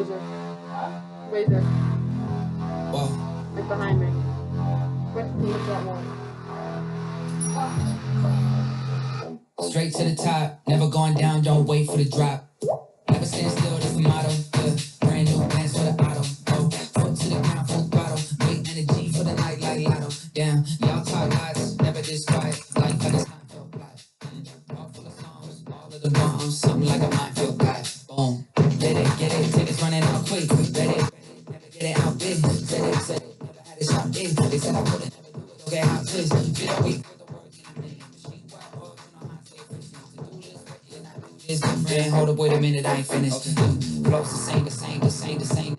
Razor. Razor. Whoa. Like behind me. What is that one? Straight to the top, never going down, don't wait for the drop. Never stand still, that's the motto. Yeah. Brand new plans for the auto. Oh, foot to the ground, full throttle. Great energy for the night like lotto. Damn, y'all talk lots, never this quiet. Like how this time felt flat. All full of songs, all of the bombs. Something like a minefield guy. Boom. Get it, tickets running out quick. Bet it, never get it out big. Said it, never had it shot big. They said I couldn't never do it, don't get hot twist. Feel a week. It's different. Hold up, wait a minute, I ain't finished. Flows the same,